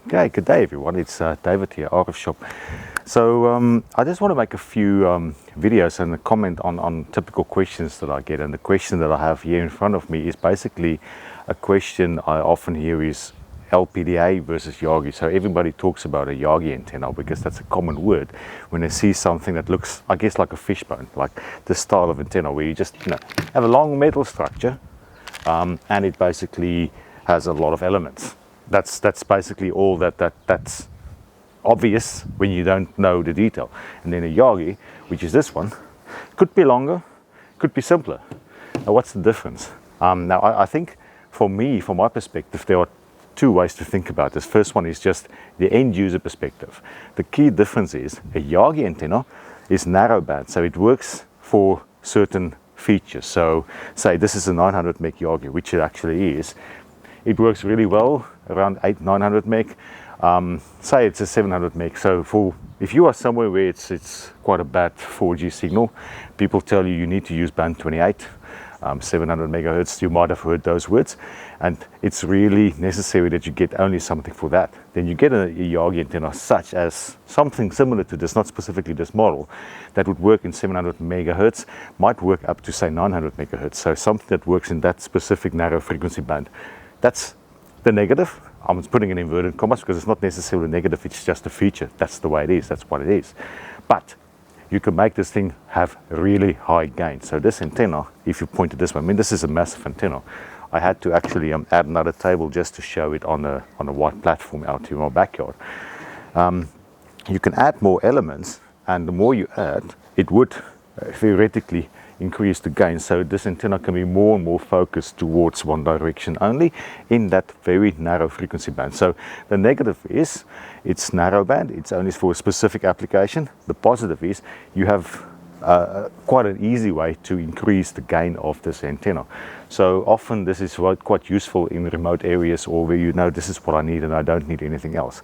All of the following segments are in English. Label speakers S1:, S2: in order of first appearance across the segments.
S1: Okay, good day everyone, it's David here, RFShop. So I just want to make a few videos and a comment on typical questions that I get, and the question that I have here in front of me is basically a question I often hear is LPDA versus Yagi. So everybody talks about a Yagi antenna because that's a common word when they see something that looks, I guess, like a fishbone, like this style of antenna where you just have a long metal structure and it basically has a lot of elements. That's basically all that's obvious when you don't know the detail. And then a Yagi, which is this one, could be longer, could be simpler. Now what's the difference? Now I think for me, from my perspective, there are two ways to think about this. First one is just the end user perspective. The key difference is a Yagi antenna is narrowband, so it works for certain features. So say this is a 900 meg Yagi, which it actually is. It works really well around 800-900 meg. Say it's a 700 meg. So if you are somewhere where it's quite a bad 4G signal, people tell you need to use band 28, 700 megahertz. You might have heard those words, and it's really necessary that you get only something for that. Then you get a Yagi antenna such as something similar to this, not specifically this model, that would work in 700 megahertz, might work up to say 900 megahertz. So something that works in that specific narrow frequency band. That's the negative. I'm putting in inverted commas because it's not necessarily negative, it's just a feature. That's the way it is, that's what it is. But you can make this thing have really high gain. So this antenna, if you point it this way, I mean this is a massive antenna. I had to actually add another table just to show it on a white platform out here in my backyard. You can add more elements, and the more you add, it would theoretically increase the gain. So this antenna can be more and more focused towards one direction only in that very narrow frequency band. So the negative is it's narrow band, it's only for a specific application. The positive is you have quite an easy way to increase the gain of this antenna. So often this is quite useful in remote areas, or where you know this is what I need and I don't need anything else.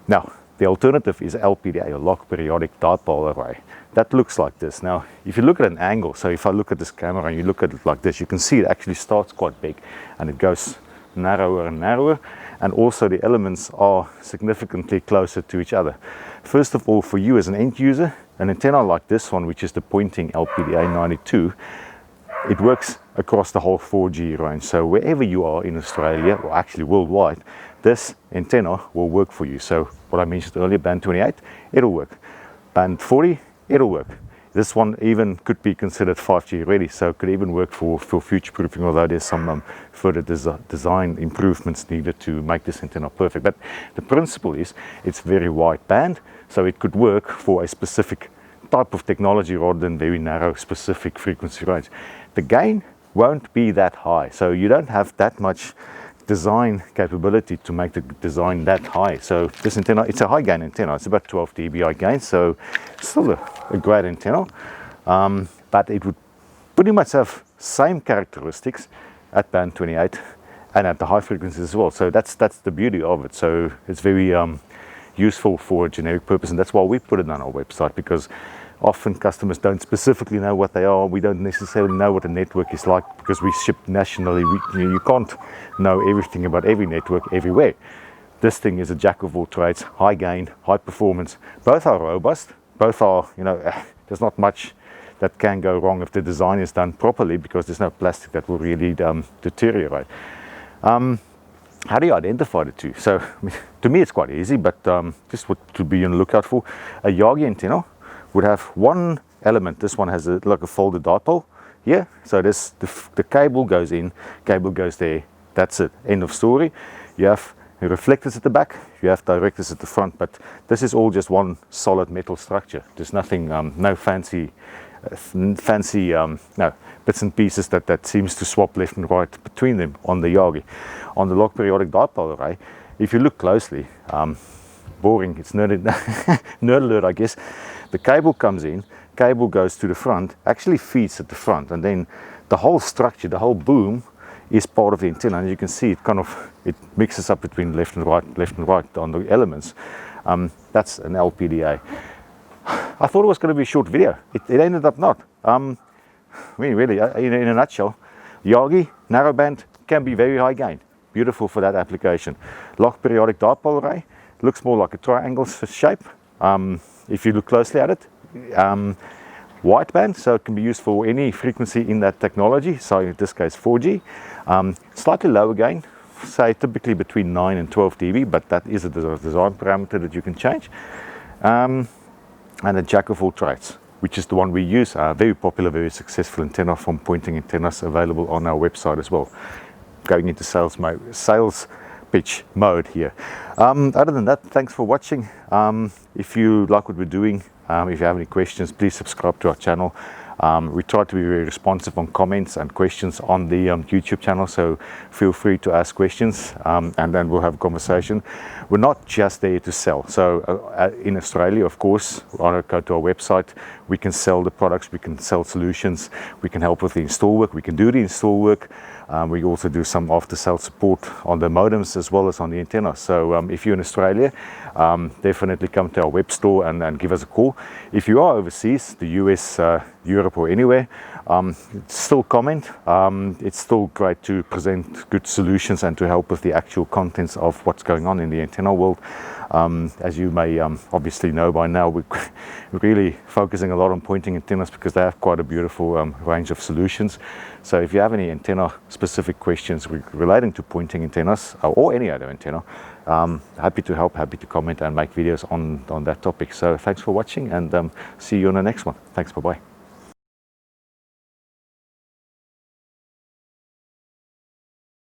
S1: Now the alternative is LPDA, or Log Periodic Dipole Array. That looks like this. Now if you look at an angle, so if I look at this camera and you look at it like this, you can see it actually starts quite big and it goes narrower and narrower, and also the elements are significantly closer to each other. First of all, for you as an end user, an antenna like this one, which is the Poynting LPDA 92, it works across the whole 4G range. So wherever you are in Australia, or actually worldwide, this antenna will work for you. So what I mentioned earlier, band 28, it'll work. Band 40, it'll work. This one even could be considered 5G ready, so it could even work for future proofing, although there's some further design improvements needed to make this antenna perfect. But the principle is it's very wide band, so it could work for a specific type of technology rather than very narrow specific frequency range. The gain won't be that high, so you don't have that much design capability to make the design that high. So this antenna, it's a high gain antenna, it's about 12 dBi gain, so still a great antenna, but it would pretty much have same characteristics at band 28 and at the high frequencies as well. So that's the beauty of it. So it's very useful for a generic purpose, and that's why we put it on our website, because often customers don't specifically know what they are. We don't necessarily know what a network is like because we ship nationally. You can't know everything about every network everywhere. This thing is a jack of all trades, high gain, high performance. Both are robust, both are, there's not much that can go wrong if the design is done properly, because there's no plastic that will really deteriorate. How do you identify the two? So to me it's quite easy, but just what to be on the lookout for. A Yagi antenna would have one element. This one has like a folded dipole here. So this the cable goes in, cable goes there. That's it. End of story. You have reflectors at the back, you have directors at the front, but this is all just one solid metal structure. There's nothing, no fancy bits and pieces that seems to swap left and right between them on the Yagi. On the Log Periodic Dipole Array, if you look closely, boring, it's nerd alert, I guess. The cable comes in, cable goes to the front, actually feeds at the front, and then the whole structure, the whole boom is part of the antenna, and you can see it mixes up between left and right on the elements. That's an LPDA. I thought it was going to be a short video. It ended up not. I mean, really, in a nutshell, Yagi narrowband can be very high gain. beautiful for that application. Log periodic dipole array, looks more like a triangle shape if you look closely at it. Wideband, so it can be used for any frequency in that technology, so in this case 4G. Slightly lower gain, say typically between 9 and 12 dB, but that is a design parameter that you can change. And a jack of all trades, which is the one we use. Very popular, very successful antenna from Poynting Antennas, available on our website as well. Going into sales pitch mode here. Other than that, thanks for watching. If you like what we're doing, if you have any questions, please subscribe to our channel. We try to be very responsive on comments and questions on the YouTube channel, so feel free to ask questions, and then we'll have a conversation. We're not just there to sell. So in Australia, of course, on go to our website, we can sell the products, we can sell solutions, we can help with the install work, we can do the install work. We also do some after-sale support on the modems as well as on the antenna. So if you're in Australia, definitely come to our web store and give us a call. If you are overseas, the US, Europe or anywhere, still comment. It's still great to present good solutions and to help with the actual contents of what's going on in the antenna world. As you may obviously know by now, we're really focusing a lot on pointing antennas because they have quite a beautiful range of solutions. So if you have any antenna specific questions relating to pointing antennas or any other antenna, happy to help, happy to comment and make videos on that topic. So thanks for watching, and see you on the next one. Thanks, bye-bye.